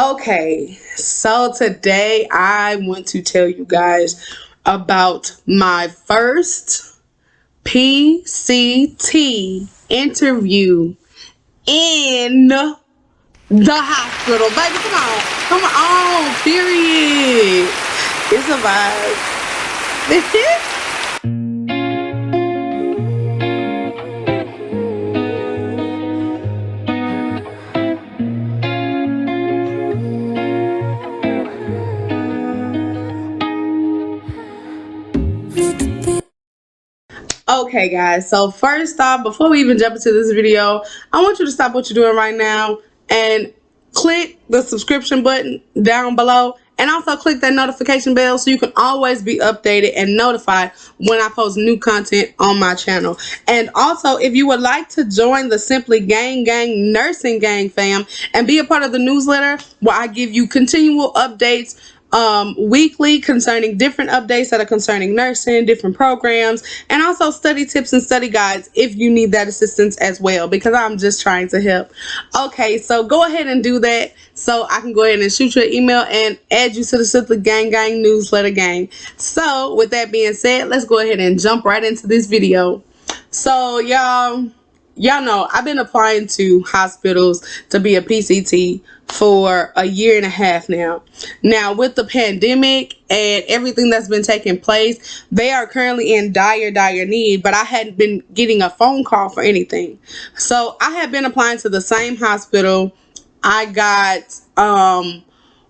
Okay, so today I want to tell you guys about my first PCT interview in the hospital. Baby, come on, period. It's a vibe. Okay, guys, so first off, before we even jump into this video, I want you to stop what you're doing right now and click the subscription button down below, and also click that notification bell so you can always be updated and notified when I post new content on my channel. And also, if you would like to join the Simply Gang Nursing Gang fam and be a part of the newsletter where I give you continual updates weekly concerning different updates that are concerning nursing, different programs, and also study tips and study guides if you need that assistance as well, because I'm just trying to help. Okay, so go ahead and do that so I can go ahead and shoot you an email and add you to the Simply Gang newsletter gang. So with that being said, let's go ahead and jump right into this video. So y'all know I've been applying to hospitals to be a PCT for a year and a half now. Now, with the pandemic and everything that's been taking place, they are currently in dire need, but I hadn't been getting a phone call for anything. So I had been applying to the same hospital. I got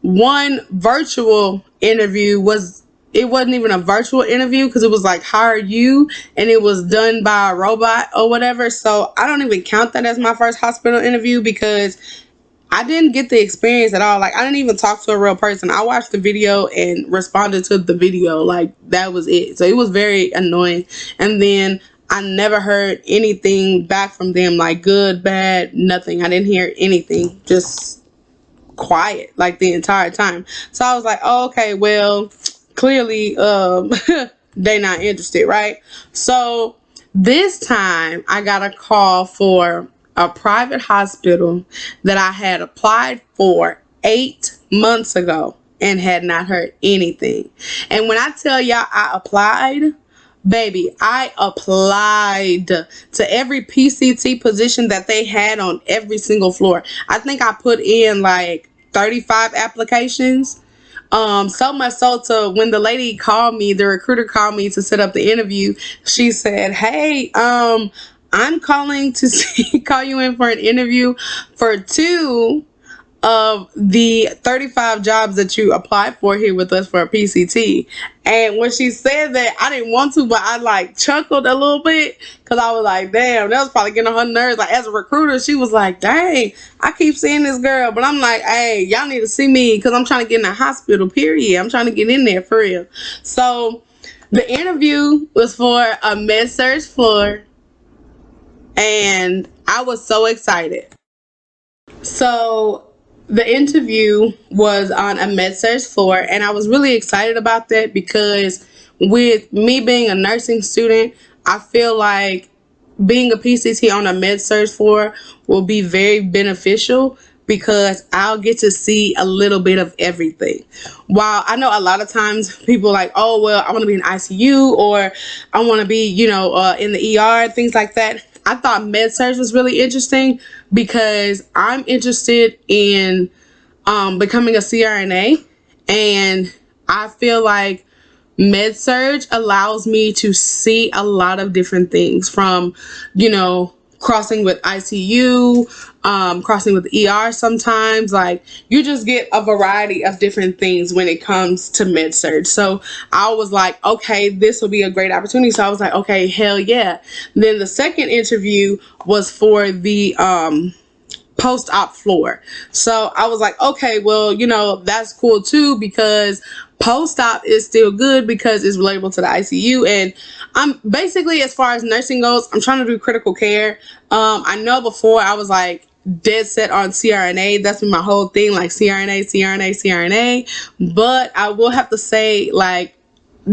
one virtual interview. It wasn't even a virtual interview because it was like hire you, and it was done by a robot or whatever. So I don't even count that as my first hospital interview because I didn't get the experience at all. Like, I didn't even talk to a real person. I watched the video and responded to the video. Like, that was it. So it was very annoying. And then I never heard anything back from them, like good, bad, nothing. I didn't hear anything. Just quiet like the entire time. So I was like, oh, okay, well, clearly they not interested, right? So this time I got a call for a private hospital that I had applied for 8 months ago and had not heard anything. And when I tell y'all I applied, baby, I applied to every PCT position that they had on every single floor. I think I put in like 35 applications. So much so to when the lady called me, the recruiter called me to set up the interview, she said, hey, I'm calling to call you in for an interview for 2 of the 35 jobs that you applied for here with us for a PCT. And when she said that, I didn't want to, but I like chuckled a little bit because I was like, damn, that was probably getting on her nerves. Like, as a recruiter, she was like, dang, I keep seeing this girl, but I'm like, hey, y'all need to see me because I'm trying to get in the hospital, period. I'm trying to get in there for real. So the interview was for a med-surg floor, and I was so excited. So the interview was on a med-surg floor, and I was really excited about that because with me being a nursing student, I feel like being a PCT on a med-surg floor will be very beneficial because I'll get to see a little bit of everything. While I know a lot of times people are like, oh, well, I want to be in ICU, or I want to be, in the ER, things like that. I thought med-surg was really interesting because I'm interested in becoming a CRNA, and I feel like med-surg allows me to see a lot of different things from, crossing with ICU, crossing with ER sometimes. Like, you just get a variety of different things when it comes to med-surg. So I was like, okay, this will be a great opportunity. So I was like, okay, hell yeah. Then the second interview was for the post-op floor. So I was like, okay, well, that's cool too, because post-op is still good because it's relatable to the ICU. And I'm basically, as far as nursing goes, I'm trying to do critical care. I know before I was like dead set on CRNA. That's been my whole thing, like CRNA. But I will have to say, like,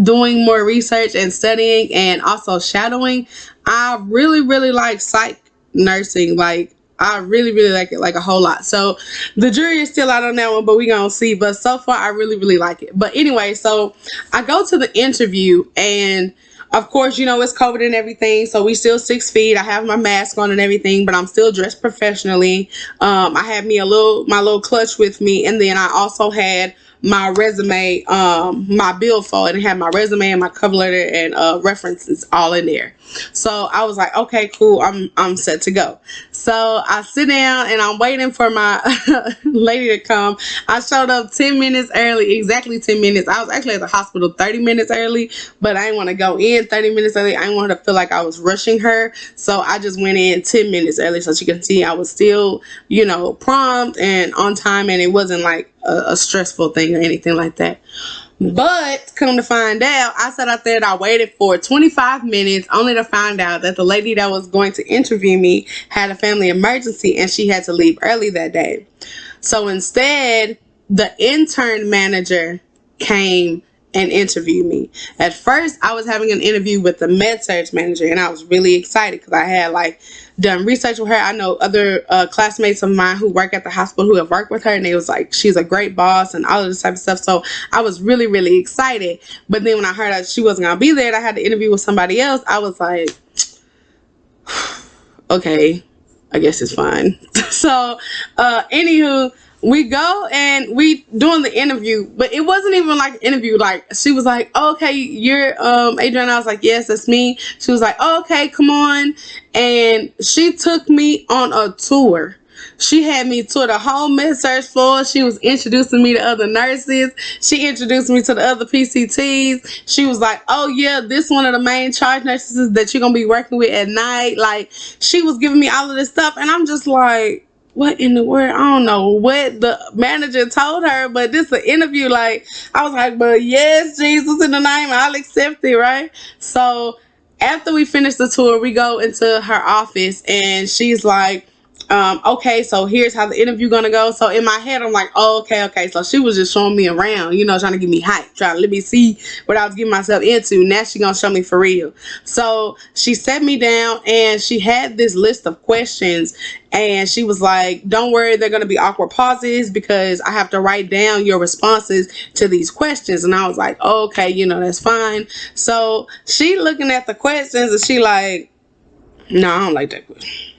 doing more research and studying and also shadowing, I really like psych nursing. Like, I really, really like it, like a whole lot. So the jury is still out on that one, but we gonna see. But so far, I really, really like it. But anyway, so I go to the interview, and of course, it's COVID and everything, so we still 6 feet. I have my mask on and everything, but I'm still dressed professionally. I had my little clutch with me, and then I also had my resume, my billfold, and it had my resume and my cover letter and references all in there. So I was like, okay, cool, I'm set to go. So I sit down and I'm waiting for my lady to come. I showed up 10 minutes early, exactly 10 minutes. I was actually at the hospital 30 minutes early, but I didn't want to go in 30 minutes early. I didn't want her to feel like I was rushing her. So I just went in 10 minutes early, so she can see I was still, prompt and on time, and it wasn't like a stressful thing or anything like that. But come to find out, I sat out there and I waited for 25 minutes only to find out that the lady that was going to interview me had a family emergency and she had to leave early that day. So instead, the intern manager came and interviewed me. At first, I was having an interview with the med surg manager, and I was really excited because I had done research with her. I know other classmates of mine who work at the hospital who have worked with her, and they was like, she's a great boss and all of this type of stuff. So I was really, really excited. But then when I heard that she wasn't gonna be there and I had to interview with somebody else, I was like, okay, I guess it's fine. So anywho, we go and we doing the interview, but it wasn't even like an interview. Like, she was like, oh, okay, you're Adriana. I was like, yes, that's me. She was like, oh, okay, come on. And she took me on a tour. She had me tour the whole med-surg floor. She was introducing me to other nurses. She introduced me to the other PCTs. She was like, oh yeah, this one of the main charge nurses that you're gonna be working with at night. Like, she was giving me all of this stuff, and I'm just like, what in the world? I don't know what the manager told her, but this is an interview. Like, I was like, but yes, Jesus in the name, I'll accept it, right? So after we finish the tour, we go into her office, and she's like, okay, so here's how the interview gonna go. So in my head, I'm like, oh, okay. So she was just showing me around, trying to give me hype, trying to let me see what I was getting myself into. Now she gonna show me for real. So she sat me down, and she had this list of questions, and she was like, don't worry, they're gonna be awkward pauses because I have to write down your responses to these questions. And I was like, oh, okay, that's fine. So she looking at the questions, and she like, no, I don't like that question.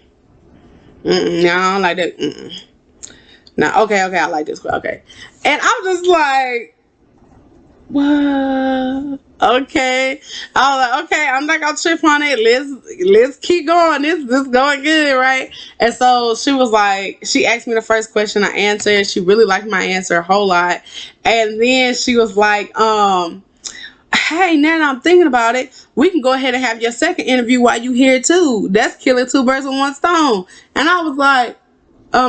No, I don't like that. No, okay, I like this. Okay. And I'm just like, what? Okay. I was like, okay, I'm not gonna trip on it. Let's keep going. This going good, right? And so she was like, she asked me the first question, I answered. She really liked my answer a whole lot. And then she was like, hey, now that I'm thinking about it, we can go ahead and have your second interview while you here too. That's killing two birds with one stone. And I was like,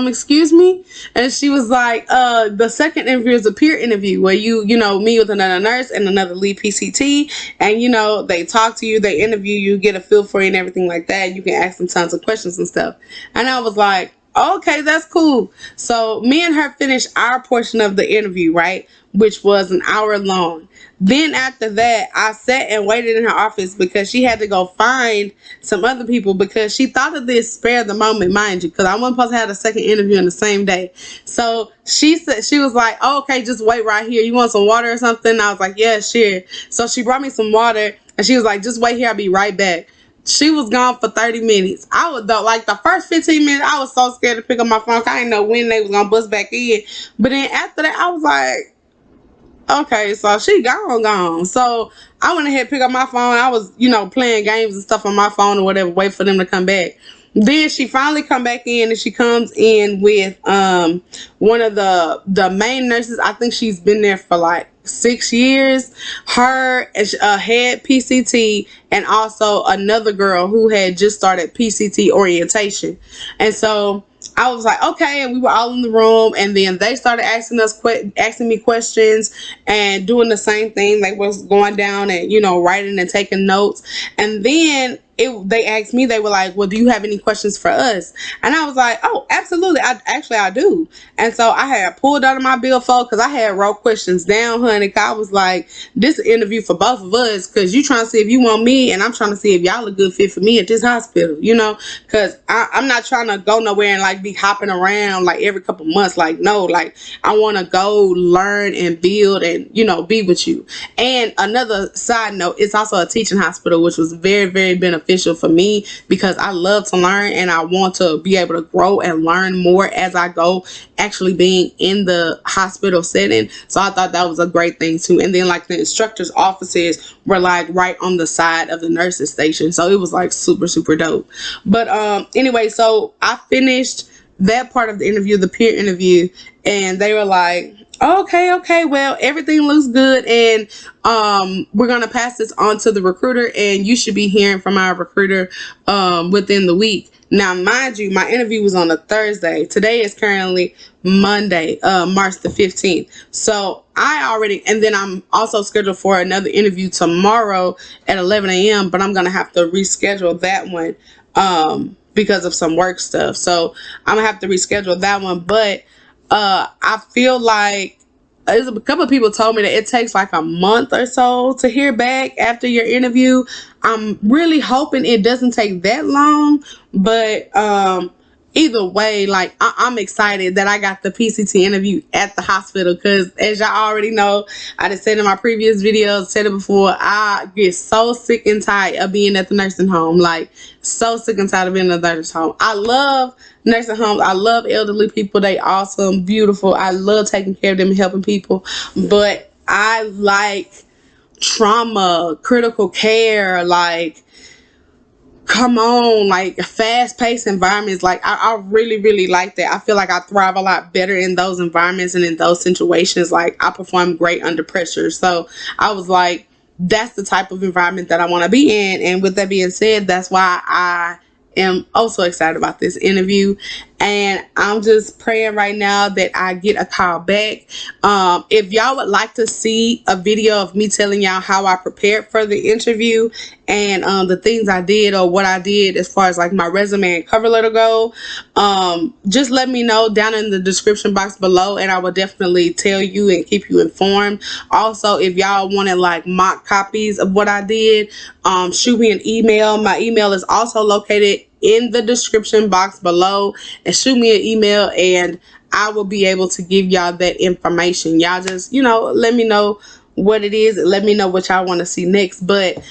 excuse me? And she was like, the second interview is a peer interview where you meet with another nurse and another lead PCT, and they talk to you, they interview you, get a feel for you and everything like that. You can ask them tons of questions and stuff. And I was like, okay, that's cool. So me and her finished our portion of the interview, right? Which was an hour long. Then after that, I sat and waited in her office because she had to go find some other people because she thought of this spare the moment, mind you, because I wasn't supposed to have a second interview in the same day. So she said, she was like, oh, okay, just wait right here. You want some water or something? I was like, yeah, sure. So she brought me some water, and she was like, just wait here. I'll be right back. She was gone for 30 minutes. I was like the first 15 minutes, I was so scared to pick up my phone. I didn't know when they was gonna bust back in. But then after that, I was like, okay, so she gone. So I went ahead and picked up my phone. I was, playing games and stuff on my phone or whatever, wait for them to come back. Then she finally come back in, and she comes in with one of the main nurses. I think she's been there for like 6 years. Her head PCT, and also another girl who had just started PCT orientation. And so I was like, okay, and we were all in the room, and then they started asking me questions and doing the same thing. They was going down and writing and taking notes. And then they asked me, they were like, well, do you have any questions for us? And I was like, oh, absolutely. I do. And so I had pulled out of my billfold because I had wrote questions down, honey. 'Cause I was like, this is an interview for both of us because you trying to see if you want me, and I'm trying to see if y'all a good fit for me at this hospital, you know, because I'm not trying to go nowhere and like be hopping around like every couple months. Like, no, like I want to go learn and build and, you know, be with you. And another side note, it's also a teaching hospital, which was very, very beneficial for me because I love to learn and I want to be able to grow and learn more as I go, actually being in the hospital setting. So I thought that was a great thing too. And then like the instructors' offices were like right on the side of the nurses station. So it was like super, super dope. But anyway, so I finished that part of the interview, the peer interview, and they were like, okay, well, everything looks good, and we're gonna pass this on to the recruiter, and you should be hearing from our recruiter within the week. Now, mind you, my interview was on a Thursday. Today is currently Monday, March the 15th. So and then I'm also scheduled for another interview tomorrow at 11 a.m., but I'm gonna have to reschedule that one because of some work stuff. So I'm gonna have to reschedule that one, but I feel like a couple of people told me that it takes like a month or so to hear back after your interview. I'm really hoping it doesn't take that long, but either way, like I'm excited that I got the PCT interview at the hospital because, as y'all already know, I just said in my previous videos, said it before, I get so sick and tired of being at the nursing home. Like, so sick and tired of being at the nursing home. I love nursing homes. I love elderly people. They awesome, beautiful. I love taking care of them and helping people. But I like trauma, critical care, like, come on, like fast-paced environments. Like I really, really like that. I feel like I thrive a lot better in those environments and in those situations. Like I perform great under pressure. So I was like, that's the type of environment that I want to be in. And with that being said, that's why I am also excited about this interview, and I'm just praying right now that I get a call back. If y'all would like to see a video of me telling y'all how I prepared for the interview and the things I did or what I did as far as like my resume and cover letter go, just let me know down in the description box below, and I will definitely tell you and keep you informed. Also, if y'all wanted like mock copies of what I did, shoot me an email. My email is also located in the description box below, and shoot me an email and I will be able to give y'all that information. Y'all just, you know, let me know what it is. Let me know what y'all want to see next. But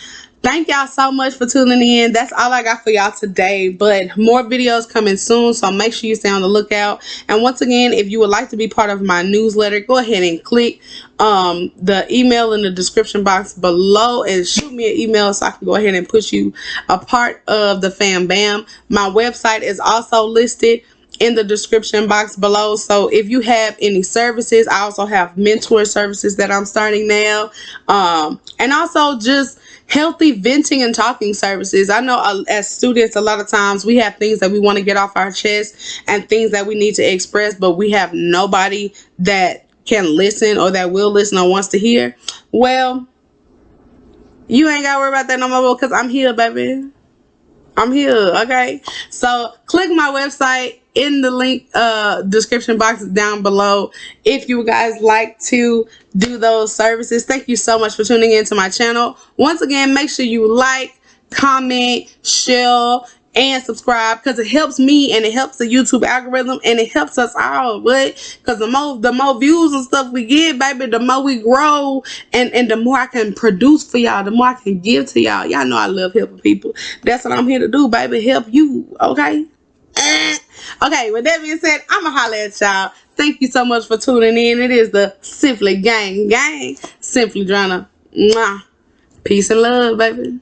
thank y'all so much for tuning in. That's all I got for y'all today, but more videos coming soon, so make sure you stay on the lookout. And once again, if you would like to be part of my newsletter, go ahead and click the email in the description box below and shoot me an email so I can go ahead and push you a part of the fam bam. My website is also listed in the description box below. So if you have any services, I also have mentor services that I'm starting now, and also just healthy venting and talking services. I know as students, a lot of times we have things that we want to get off our chest and things that we need to express, but we have nobody that can listen or that will listen or wants to hear. Well, you ain't gotta worry about that no more because I'm here, baby. I'm here. Okay, so click my website in the link description box down below if you guys like to do those services. Thank you so much for tuning into my channel. Once again, make sure you like, comment, share, and subscribe because it helps me and it helps the YouTube algorithm and it helps us all. But because the more views and stuff we get, baby, the more we grow, and the more I can produce for y'all, the more I can give to y'all. Y'all know I love helping people. That's what I'm here to do, baby. Help you. Okay. Okay, with that being said, I'ma holler at y'all. Thank you so much for tuning in. It is the Simply Gang, SimplyDrana. Mwah. Peace and love, baby.